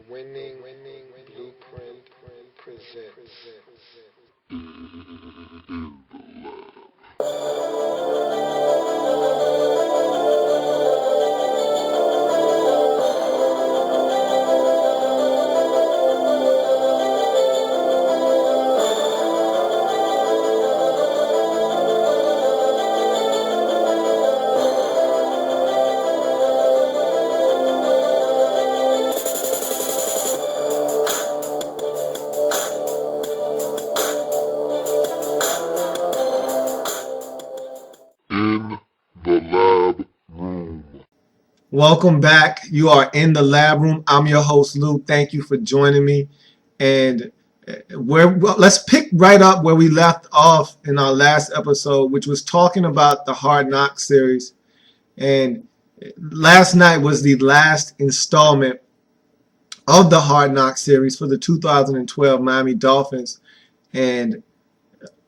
Winning Blueprint presents. Welcome back. You are in the lab room. I'm your host, Luke. Thank you for joining me. And let's pick right up where we left off in our last episode, which was talking about the Hard Knocks series. And last night was the last installment of the Hard Knocks series for the 2012 Miami Dolphins. And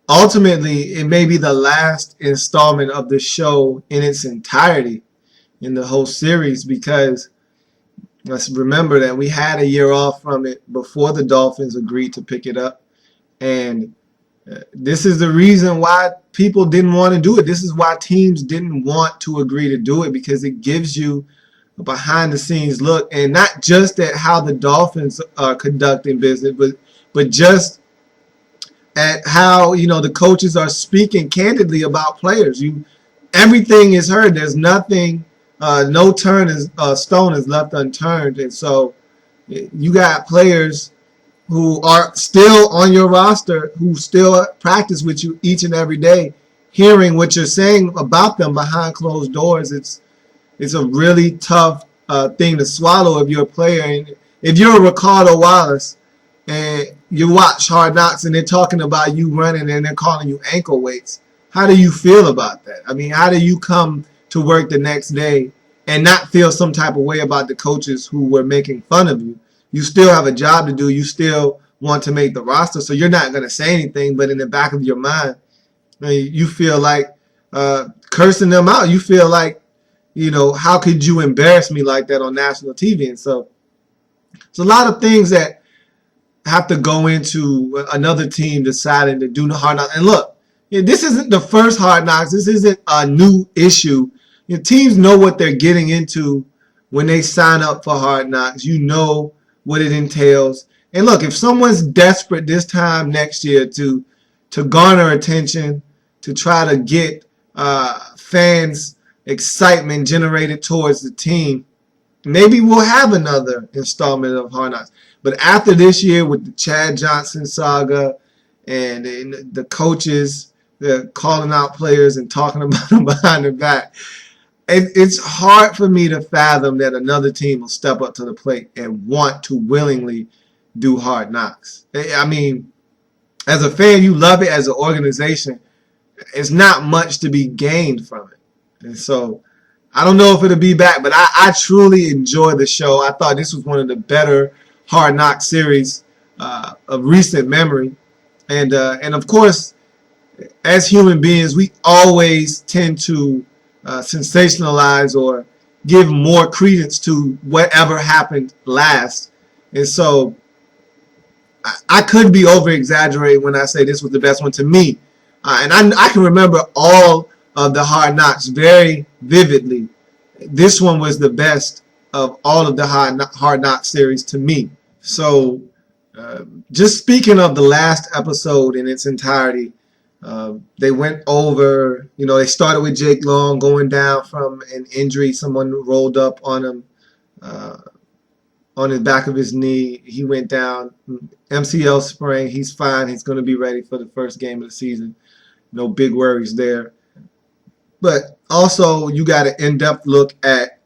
ultimately, it may be the last installment of the show in its entirety in the whole series, because let's remember that we had a year off from it before the Dolphins agreed to pick it up. And this is the reason why people didn't want to do it. This is why teams didn't want to agree to do it, because it gives you a behind the scenes look, and not just at how the Dolphins are conducting business, but just at how, the coaches are speaking candidly about players. Everything is heard. There's nothing, no stone is left unturned. And so you got players who are still on your roster, who still practice with you each and every day, hearing what you're saying about them behind closed doors. It's a really tough thing to swallow if you're a player. And if you're a Ricardo Wallace and you watch Hard Knocks and they're talking about you running and they're calling you ankle weights, how do you feel about that? I mean, how do you come to work the next day and not feel some type of way about the coaches who were making fun of you? You still have a job to do. You still want to make the roster, so you're not going to say anything. But in the back of your mind, you feel like cursing them out. You feel like, how could you embarrass me like that on national TV? And so it's a lot of things that have to go into another team deciding to do the Hard Knocks. And look, this isn't the first Hard Knocks. This isn't a new issue. Teams know what they're getting into when they sign up for Hard Knocks. You know what it entails. And look, if someone's desperate this time next year to garner attention, to try to get fans' excitement generated towards the team, maybe we'll have another installment of Hard Knocks. But after this year, with the Chad Johnson saga and the coaches, they're calling out players and talking about them behind their back, it's hard for me to fathom that another team will step up to the plate and want to willingly do Hard Knocks. I mean, as a fan, you love it. As an organization, it's not much to be gained from it. And so I don't know if it'll be back, but I truly enjoy the show. I thought this was one of the better Hard Knocks series of recent memory. And of course, as human beings, we always tend to sensationalize or give more credence to whatever happened last. And so I could be over-exaggerating when I say this was the best one to me. And I can remember all of the Hard Knocks very vividly. This one was the best of all of the Hard Knocks series to me. So just speaking of the last episode in its entirety, they went over, they started with Jake Long going down from an injury. Someone rolled up on him on the back of his knee. He went down, MCL sprain. He's fine. He's going to be ready for the first game of the season. No big worries there. But also, you got an in-depth look at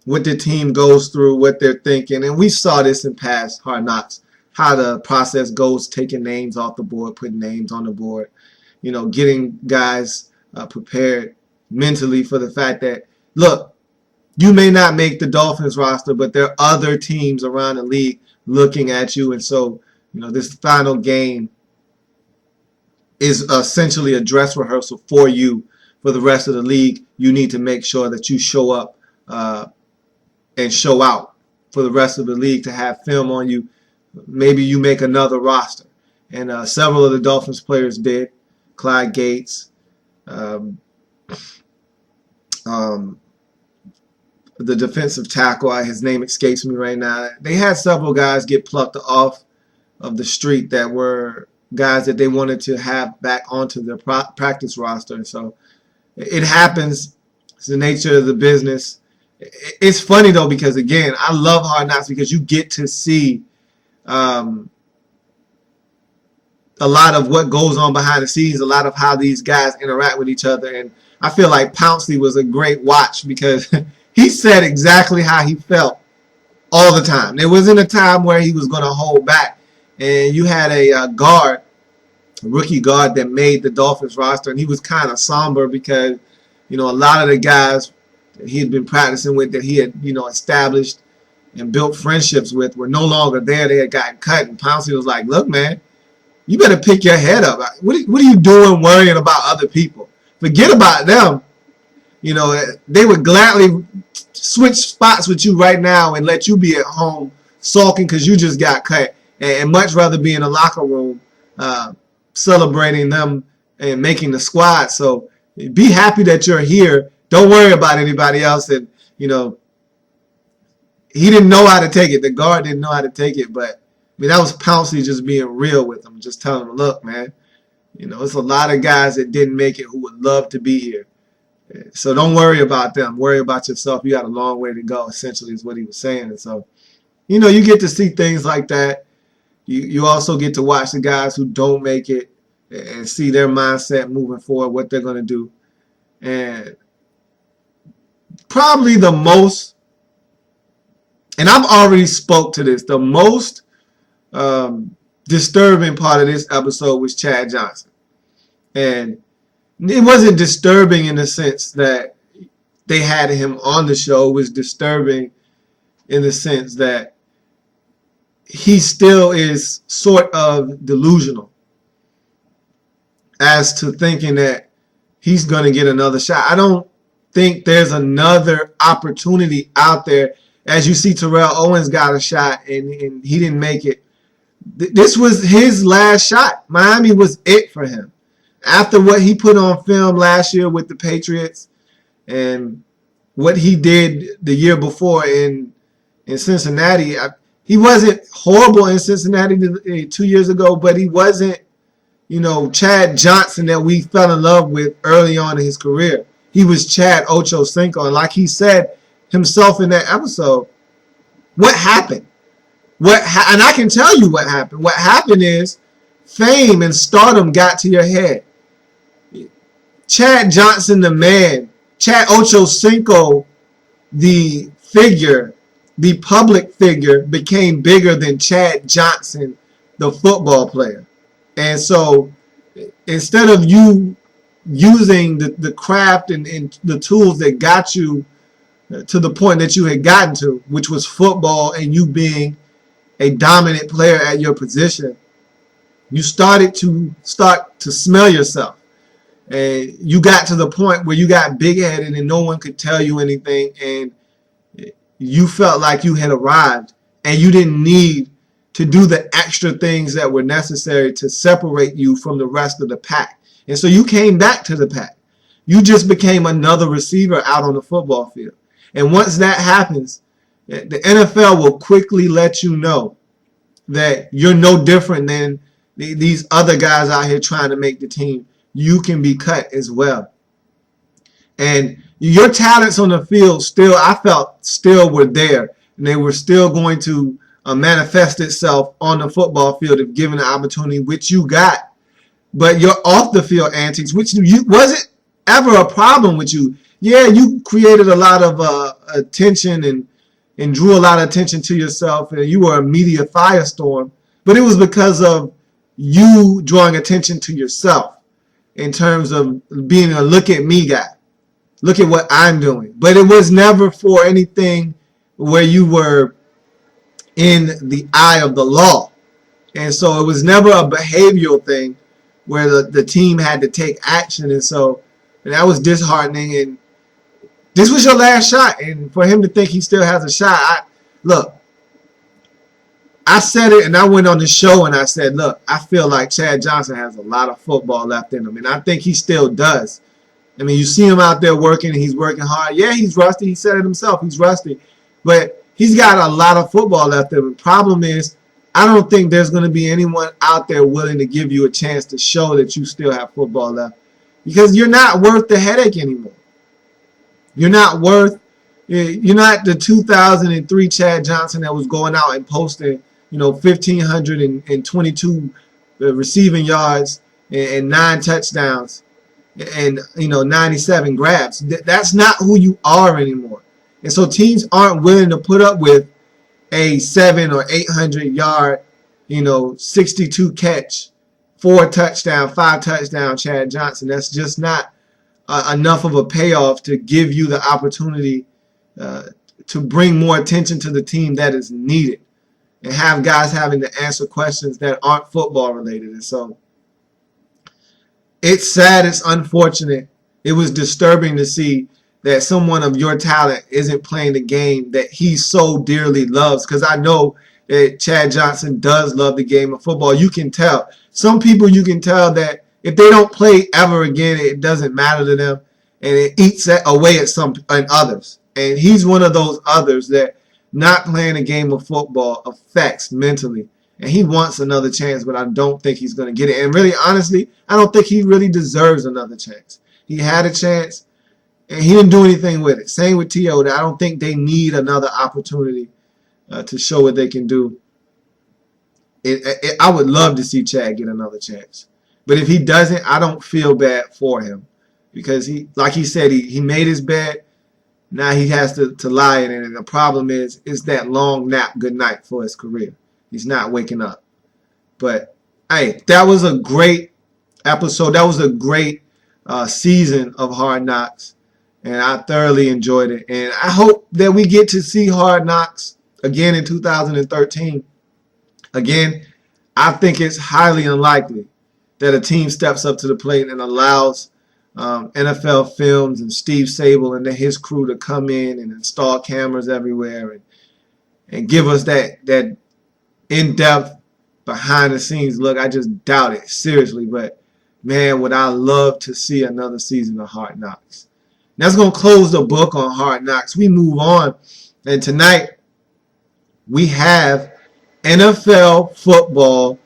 what the team goes through, what they're thinking. And we saw this in past Hard Knocks, how the process goes, taking names off the board, putting names on the board, getting guys prepared mentally for the fact that, look, you may not make the Dolphins roster, but there are other teams around the league looking at you. And so, this final game is essentially a dress rehearsal for you for the rest of the league. You need to make sure that you show up and show out for the rest of the league to have film on you. Maybe you make another roster. And several of the Dolphins players did. Clyde Gates, the defensive tackle, his name escapes me right now. They had several guys get plucked off of the street that were guys that they wanted to have back onto their practice roster. And so it happens. It's the nature of the business. It's funny, though, because, again, I love Hard Knocks because you get to see a lot of what goes on behind the scenes, a lot of how these guys interact with each other. And I feel like Pouncey was a great watch because he said exactly how he felt all the time. There wasn't a time where he was going to hold back. And you had a rookie guard that made the Dolphins roster, and he was kind of somber because, a lot of the guys that he had been practicing with, that he had, established and built friendships with, were no longer there. They had gotten cut, and Pouncey was like, look, man, you better pick your head up. What are you doing worrying about other people? Forget about them. They would gladly switch spots with you right now and let you be at home sulking because you just got cut, and much rather be in the locker room celebrating them and making the squad. So be happy that you're here. Don't worry about anybody else. And, he didn't know how to take it. The guard didn't know how to take it, but that was Pouncey just being real with them, just telling them, look, man, it's a lot of guys that didn't make it who would love to be here. So don't worry about them. Worry about yourself. You got a long way to go, essentially, is what he was saying. And so, you get to see things like that. You also get to watch the guys who don't make it and see their mindset moving forward, what they're going to do. And probably the most, and I've already spoke to this, the most disturbing part of this episode was Chad Johnson. And it wasn't disturbing in the sense that they had him on the show. It was disturbing in the sense that he still is sort of delusional as to thinking that he's going to get another shot. I don't think there's another opportunity out there. As you see, Terrell Owens got a shot and he didn't make it. This was his last shot. Miami was it for him. After what he put on film last year with the Patriots and what he did the year before in Cincinnati, he wasn't horrible in Cincinnati 2 years ago, but he wasn't, Chad Johnson that we fell in love with early on in his career. He was Chad Ochocinco, and like he said himself in that episode, what happened? And I can tell you what happened. What happened is fame and stardom got to your head. Chad Johnson, the man, Chad Ochocinco, the figure, the public figure, became bigger than Chad Johnson, the football player. And so instead of you using the craft and the tools that got you to the point that you had gotten to, which was football and you being a dominant player at your position, you started to smell yourself. And you got to the point where you got big-headed and no one could tell you anything, and you felt like you had arrived and you didn't need to do the extra things that were necessary to separate you from the rest of the pack. And so you came back to the pack. You just became another receiver out on the football field. And once that happens, the NFL will quickly let you know that you're no different than these other guys out here trying to make the team. You can be cut as well. And your talents on the field I felt still were there. And they were still going to manifest itself on the football field if given the opportunity, which you got. But your off the field antics, which wasn't ever a problem with you. Yeah, you created a lot of attention and drew a lot of attention to yourself, and you were a media firestorm. But it was because of you drawing attention to yourself in terms of being a look at me guy. Look at what I'm doing. But it was never for anything where you were in the eye of the law. And so it was never a behavioral thing where the team had to take action. And so that was disheartening. And this was your last shot. And for him to think he still has a shot, look, I said it, and I went on the show and I said, look, I feel like Chad Johnson has a lot of football left in him, and I think he still does. I mean, you see him out there working, and he's working hard. Yeah, he's rusty. He said it himself. He's rusty. But he's got a lot of football left in him. The problem is, I don't think there's going to be anyone out there willing to give you a chance to show that you still have football left, because you're not worth the headache anymore. You're not the 2003 Chad Johnson that was going out and posting, 1,522 receiving yards and 9 touchdowns and 97 grabs. That's not who you are anymore. And so teams aren't willing to put up with a 700 or 800 yard, 62 catch, 4 touchdown, 5 touchdown Chad Johnson. That's just not enough of a payoff to give you the opportunity to bring more attention to the team that is needed, and have guys having to answer questions that aren't football related. And so it's sad, it's unfortunate. It was disturbing to see that someone of your talent isn't playing the game that he so dearly loves, because I know that Chad Johnson does love the game of football. You can tell. Some people, you can tell that if they don't play ever again, it doesn't matter to them, and it eats away at others. And he's one of those others that not playing a game of football affects mentally. And he wants another chance, but I don't think he's going to get it. And really, honestly, I don't think he really deserves another chance. He had a chance, and he didn't do anything with it. Same with T.O. I don't think they need another opportunity to show what they can do. I would love to see Chad get another chance. But if he doesn't, I don't feel bad for him, because he, like he said, he made his bed. Now he has to lie in it. And the problem is, it's that long nap good night for his career. He's not waking up. But, hey, that was a great episode. That was a great season of Hard Knocks. And I thoroughly enjoyed it. And I hope that we get to see Hard Knocks again in 2013. Again, I think it's highly unlikely that a team steps up to the plate and allows NFL Films and Steve Sable and his crew to come in and install cameras everywhere and give us that in-depth, behind-the-scenes look. I just doubt it, seriously. But, man, would I love to see another season of Hard Knocks. That's going to close the book on Hard Knocks. We move on. And tonight, we have NFL football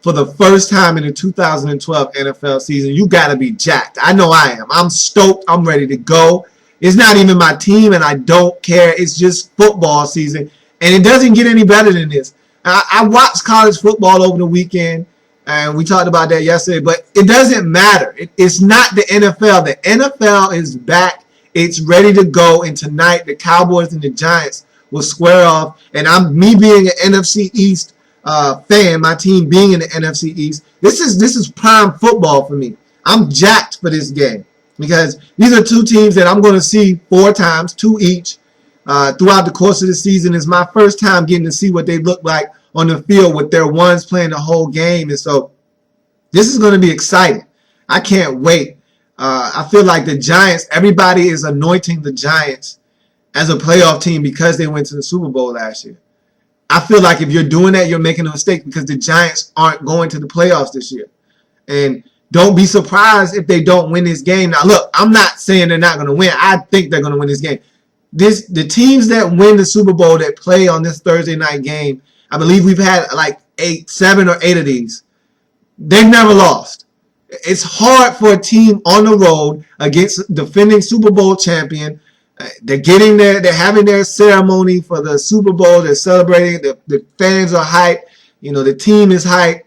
for the first time in the 2012 NFL season. You got to be jacked. I know I am. I'm stoked. I'm ready to go. It's not even my team, and I don't care. It's just football season, and it doesn't get any better than this. I watched college football over the weekend, and we talked about that yesterday, but it doesn't matter. It's not the NFL. The NFL is back. It's ready to go, and tonight the Cowboys and the Giants will square off, and me being an NFC East fan, my team being in the NFC East, this is prime football for me. I'm jacked for this game, because these are two teams that I'm going to see 4 times, 2 each, throughout the course of the season. It's my first time getting to see what they look like on the field with their ones playing the whole game. And so this is going to be exciting. I can't wait. I feel like the Giants, everybody is anointing the Giants as a playoff team because they went to the Super Bowl last year. I feel like if you're doing that, you're making a mistake, because the Giants aren't going to the playoffs this year. And don't be surprised if they don't win this game. Now, look, I'm not saying they're not going to win. I think they're going to win this game. The teams that win the Super Bowl that play on this Thursday night game, I believe we've had like 7 or 8 of these. They've never lost. It's hard for a team on the road against defending Super Bowl champion. They're having their ceremony for the Super Bowl. They're celebrating. The fans are hyped. The team is hyped.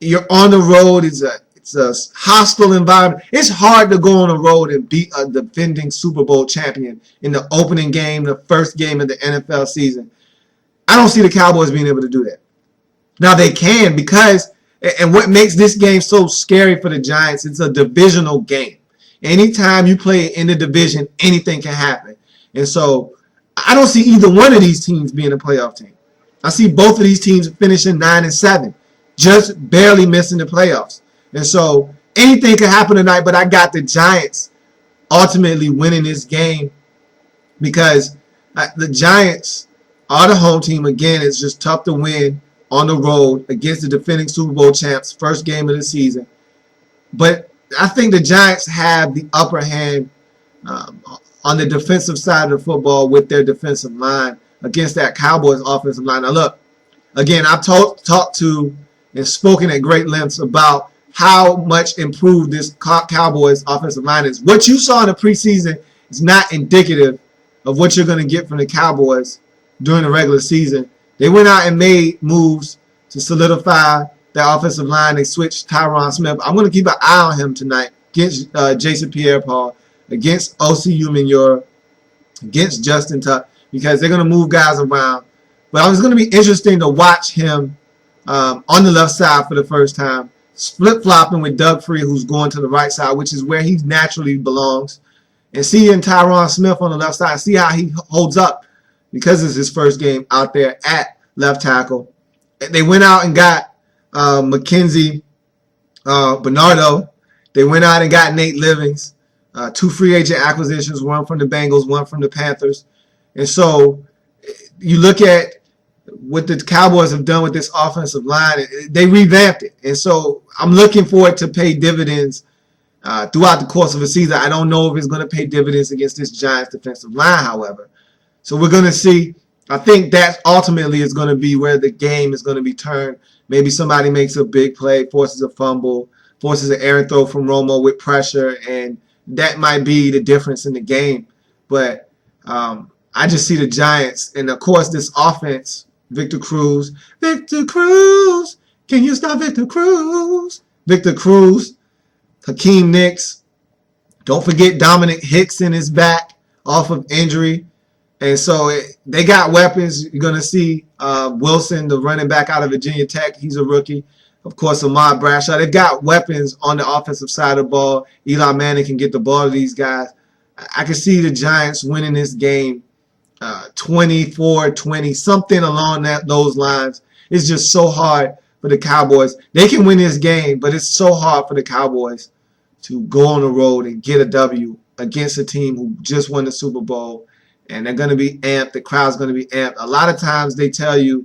You're on the road. It's a hostile environment. It's hard to go on the road and beat a defending Super Bowl champion in the opening game, the first game of the NFL season. I don't see the Cowboys being able to do that. Now they can, and what makes this game so scary for the Giants, it's a divisional game. Anytime you play in the division, anything can happen. And so I don't see either one of these teams being a playoff team. I see both of these teams finishing 9-7, just barely missing the playoffs. And so anything can happen tonight, but I got the Giants ultimately winning this game, because the Giants are the home team. Again, it's just tough to win on the road against the defending Super Bowl champs, first game of the season. But I think the Giants have the upper hand on the defensive side of the football with their defensive line against that Cowboys offensive line. Now, look, again, I've talked to and spoken at great lengths about how much improved this Cowboys offensive line is. What you saw in the preseason is not indicative of what you're going to get from the Cowboys during the regular season. They went out and made moves to solidify their offensive line. They switched Tyron Smith. I'm going to keep an eye on him tonight against Jason Pierre-Paul, against O.C. Umenyiora, against Justin Tuck, because they're going to move guys around. But it's going to be interesting to watch him on the left side for the first time, flip-flopping with Doug Free, who's going to the right side, which is where he naturally belongs, and seeing Tyron Smith on the left side, see how he holds up because it's his first game out there at left tackle. They went out and got Mackenzie Bernardo. They went out and got Nate Livings. 2 free agent acquisitions, one from the Bengals, one from the Panthers. And so you look at what the Cowboys have done with this offensive line. They revamped it. And so I'm looking for it to pay dividends throughout the course of the season. I don't know if it's going to pay dividends against this Giants defensive line, however. So we're going to see. I think that ultimately is going to be where the game is going to be turned. Maybe somebody makes a big play, forces a fumble, forces an errant throw from Romo with pressure, and that might be the difference in the game. But I just see the Giants, and of course this offense, Victor Cruz, can you stop Victor Cruz? Victor Cruz, Hakeem Nicks, don't forget Dominic Hickson is back off of injury. And so they got weapons. You're going to see Wilson, the running back out of Virginia Tech. He's a rookie. Of course, Ahmad Bradshaw. They've got weapons on the offensive side of the ball. Eli Manning can get the ball to these guys. I can see the Giants winning this game 24-20, something along those lines. It's just so hard for the Cowboys. They can win this game, but it's so hard for the Cowboys to go on the road and get a W against a team who just won the Super Bowl. And they're going to be amped. The crowd's going to be amped. A lot of times they tell you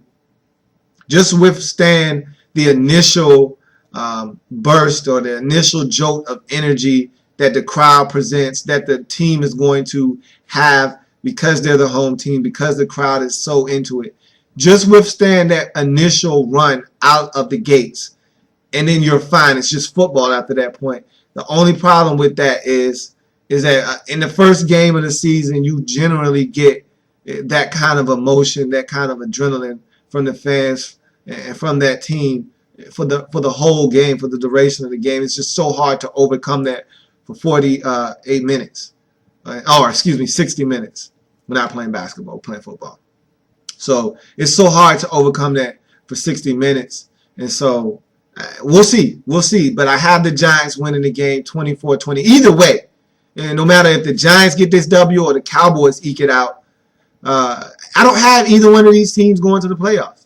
just withstand the initial burst or the initial jolt of energy that the crowd presents, that the team is going to have because they're the home team, because the crowd is so into it. Just withstand that initial run out of the gates, and then you're fine. It's just football after that point. The only problem with that is that in the first game of the season, you generally get that kind of emotion, that kind of adrenaline from the fans and from that team for the whole game, for the duration of the game. It's just so hard to overcome that for 48 minutes. 60 minutes. We're not playing basketball, we're playing football. So it's so hard to overcome that for 60 minutes. And so we'll see. But I have the Giants winning the game 24-20. Either way, and no matter if the Giants get this W or the Cowboys eke it out, I don't have either one of these teams going to the playoffs.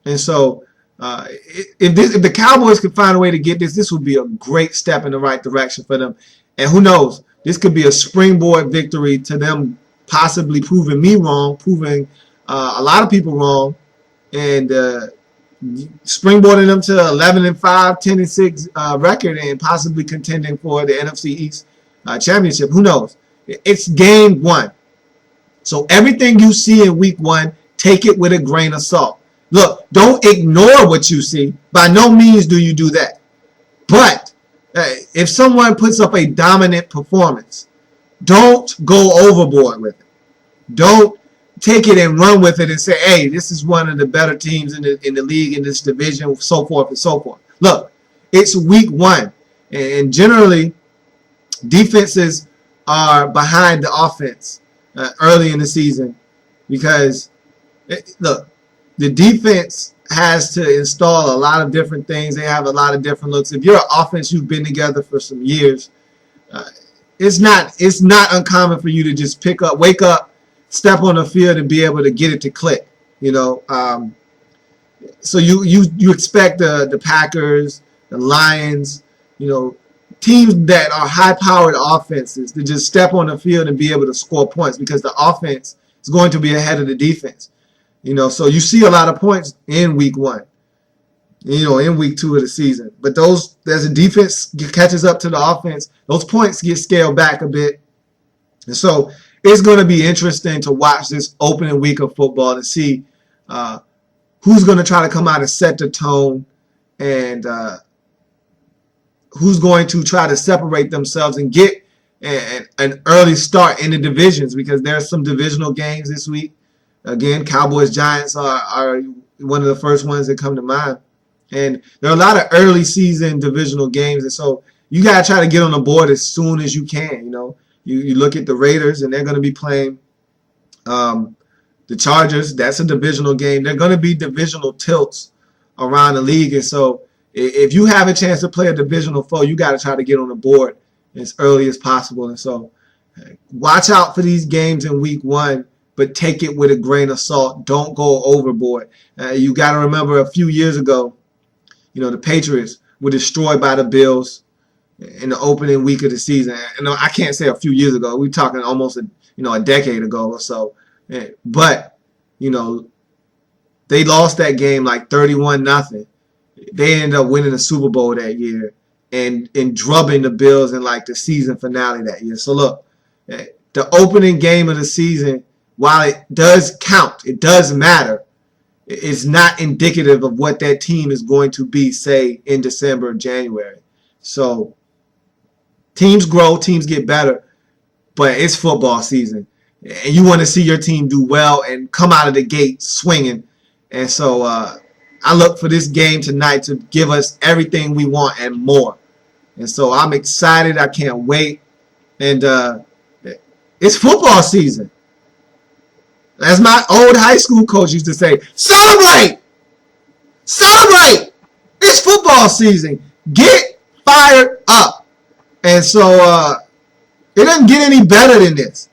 And so if the Cowboys could find a way to get this would be a great step in the right direction for them. And who knows, this could be a springboard victory to them possibly proving me wrong, proving a lot of people wrong, and springboarding them to 11-5, 10-6 record, and possibly contending for the NFC East championship. Who knows? It's game one. So everything you see in week one, take it with a grain of salt. Look, don't ignore what you see. By no means do you do that. But if someone puts up a dominant performance, don't go overboard with it. Don't take it and run with it and say, hey, this is one of the better teams in the league, in this division, so forth and so forth. Look, it's week one. And generally, defenses are behind the offense early in the season because, look, the defense has to install a lot of different things. They have a lot of different looks. If you're an offense you've been together for some years, it's not uncommon for you to just wake up, step on the field, and be able to get it to click. So you expect the Packers, the Lions, teams that are high-powered offenses to just step on the field and be able to score points because the offense is going to be ahead of the defense. So you see a lot of points in week 1, in week 2 of the season. But as the defense catches up to the offense, those points get scaled back a bit. And so it's going to be interesting to watch this opening week of football to see who's going to try to come out and set the tone, and who's going to try to separate themselves and get an early start in the divisions, because there are some divisional games this week. Again, Cowboys, Giants are one of the first ones that come to mind. And there are a lot of early season divisional games, and so you got to try to get on the board as soon as you can. You look at the Raiders, and they're going to be playing the Chargers. That's a divisional game. They're going to be divisional tilts around the league, and so if you have a chance to play a divisional foe, you got to try to get on the board as early as possible. And so watch out for these games in week 1, but take it with a grain of salt. Don't go overboard. You got to remember a few years ago, the Patriots were destroyed by the Bills in the opening week of the season. And I can't say a few years ago. We're talking almost a decade ago or so. But, they lost that game like 31-0. They ended up winning the Super Bowl that year and drubbing the Bills in like the season finale that year. So look, the opening game of the season, while it does count, it does matter, it's not indicative of what that team is going to be, say, in December or January. So teams grow, teams get better, but it's football season. And you want to see your team do well and come out of the gate swinging. And so I look for this game tonight to give us everything we want and more. And so I'm excited. I can't wait. And it's football season. As my old high school coach used to say, celebrate! Celebrate! It's football season. Get fired up. And so it doesn't get any better than this.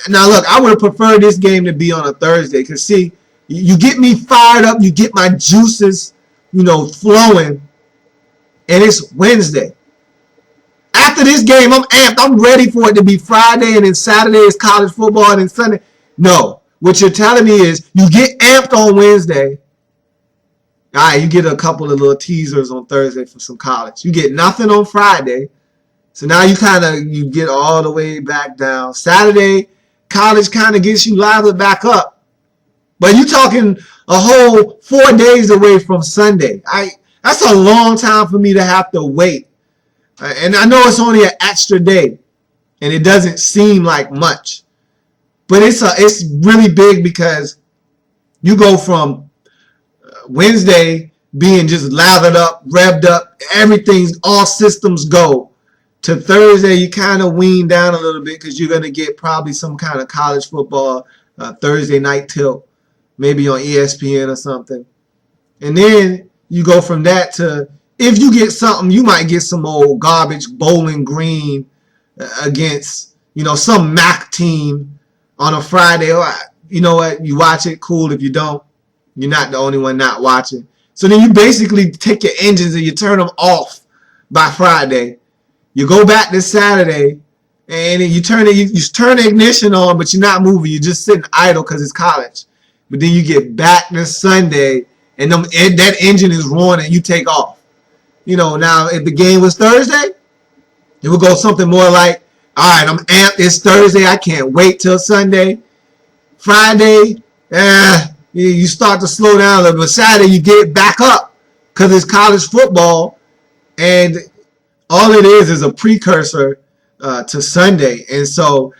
Now, look, I would have preferred this game to be on a Thursday because, see, you get me fired up, you get my juices, flowing, and it's Wednesday. After this game, I'm amped. I'm ready for it to be Friday, and then Saturday is college football, and then Sunday. No. What you're telling me is you get amped on Wednesday. All right, you get a couple of little teasers on Thursday for some college. You get nothing on Friday. So now you get all the way back down. Saturday, college kind of gets you lathered back up. But you're talking a whole 4 days away from Sunday. That's a long time for me to have to wait. And I know it's only an extra day, and it doesn't seem like much. But it's really big because you go from Wednesday being just lathered up, revved up, everything's all systems go, to Thursday you kind of wean down a little bit because you're going to get probably some kind of college football Thursday night tilt, maybe on ESPN or something. And then you go from that to, if you get something, you might get some old garbage Bowling Green against, some MAC team on a Friday. You know what? You watch it, cool. If you don't, you're not the only one not watching. So then you basically take your engines and you turn them off by Friday. You go back this Saturday and you turn the ignition on, but you're not moving. You're just sitting idle because it's college. But then you get back this Sunday and that engine is roaring and you take off. Now if the game was Thursday, it would go something more like, all right, I'm amped. It's Thursday. I can't wait till Sunday. Friday, you start to slow down a little bit. But Saturday, you get back up because it's college football. And all it is a precursor to Sunday. And so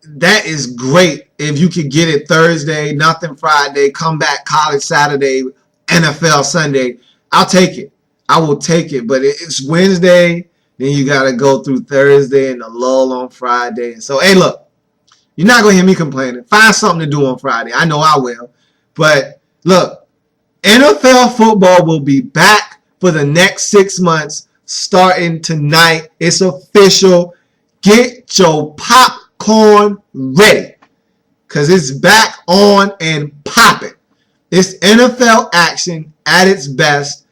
that is great if you could get it Thursday, nothing Friday, come back college Saturday, NFL Sunday. I'll take it. I will take it. But it's Wednesday. Then you got to go through Thursday and the lull on Friday. And so, hey, look, you're not going to hear me complaining. Find something to do on Friday. I know I will. But look, NFL football will be back for the next 6 months starting tonight. It's official. Get your popcorn ready because it's back on and popping. It's NFL action at its best.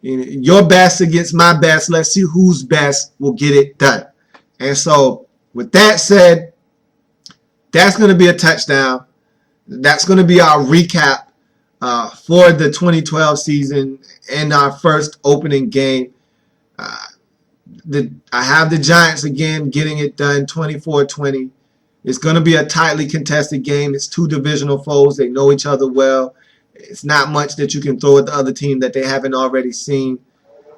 Your best against my best. Let's see whose best will get it done. And so, with that said, that's going to be a touchdown. That's going to be our recap for the 2012 season and our first opening game. I have the Giants again getting it done 24-20. It's going to be a tightly contested game. It's two divisional foes. They know each other well. It's not much that you can throw at the other team that they haven't already seen.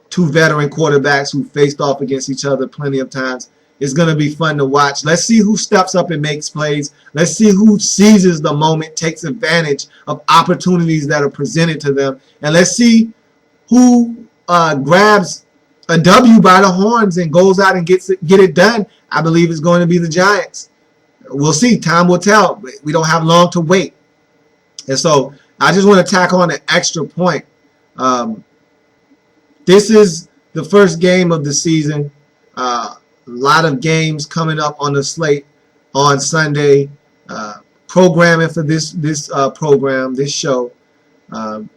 Two veteran quarterbacks who faced off against each other plenty of times. It's going to be fun to watch. Let's see who steps up and makes plays. Let's see who seizes the moment, takes advantage of opportunities that are presented to them. And let's see who grabs a W by the horns and goes out and get it done. I believe it's going to be the Giants. We'll see. Time will tell. We don't have long to wait. And so I just want to tack on an extra point. This is the first game of the season. A lot of games coming up on the slate on Sunday. Programming for this show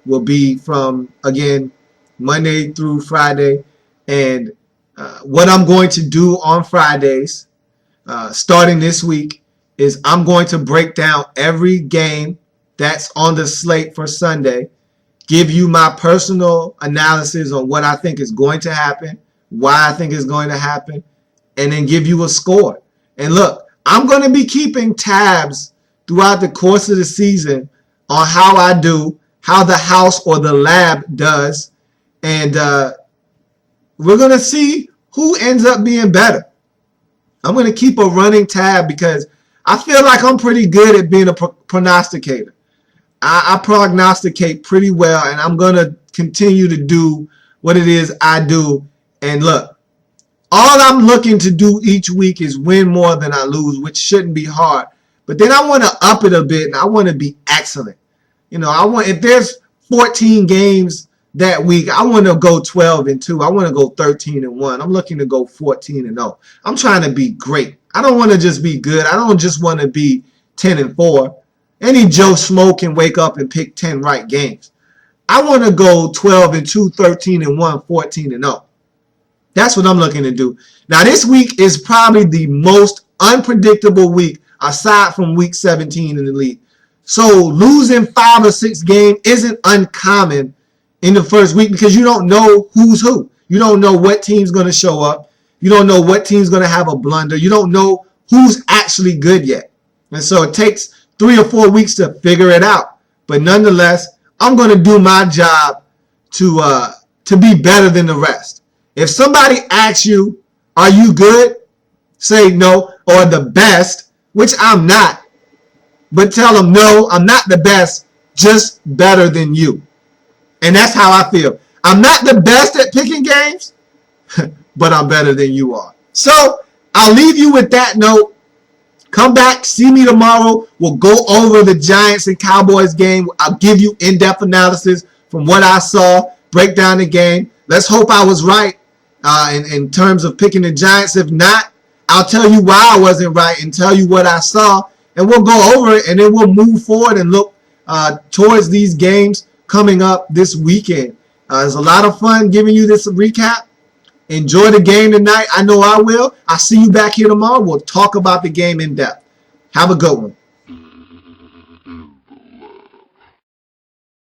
will be from, again, Monday through Friday. And what I'm going to do on Fridays, starting this week, is I'm going to break down every game that's on the slate for Sunday, give you my personal analysis on what I think is going to happen, why I think it's going to happen, and then give you a score. And look, I'm going to be keeping tabs throughout the course of the season on how I do, how the house or the lab does, and we're going to see who ends up being better. I'm going to keep a running tab because I feel like I'm pretty good at being a prognosticator. I prognosticate pretty well, and I'm going to continue to do what it is I do. And look, all I'm looking to do each week is win more than I lose, which shouldn't be hard. But then I want to up it a bit, and I want to be excellent. You know, if there's 14 games that week, I want to go 12-2. I want to go 13-1. I'm looking to go 14-0. I'm trying to be great. I don't want to just be good. I don't just want to be 10-4. Any Joe Schmo can wake up and pick 10 right games. I want to go 12-2, 13-1, 14-0. That's what I'm looking to do. Now, this week is probably the most unpredictable week aside from week 17 in the league. So losing 5 or 6 games isn't uncommon in the first week because you don't know who's who. You don't know what team's going to show up. You don't know what team's going to have a blunder. You don't know who's actually good yet. And so it takes 3 or 4 weeks to figure it out. But nonetheless, I'm going to do my job to be better than the rest. If somebody asks you, are you good? Say no, or the best, which I'm not. But tell them, no, I'm not the best, just better than you. And that's how I feel. I'm not the best at picking games, but I'm better than you are. So I'll leave you with that note. Come back, see me tomorrow. We'll go over the Giants and Cowboys game. I'll give you in-depth analysis from what I saw, break down the game. Let's hope I was right in terms of picking the Giants. If not, I'll tell you why I wasn't right and tell you what I saw. And we'll go over it, and then we'll move forward and look towards these games coming up this weekend. It's a lot of fun giving you this recap. Enjoy the game tonight. I know I will. I'll see you back here tomorrow. We'll talk about the game in depth. Have a good one.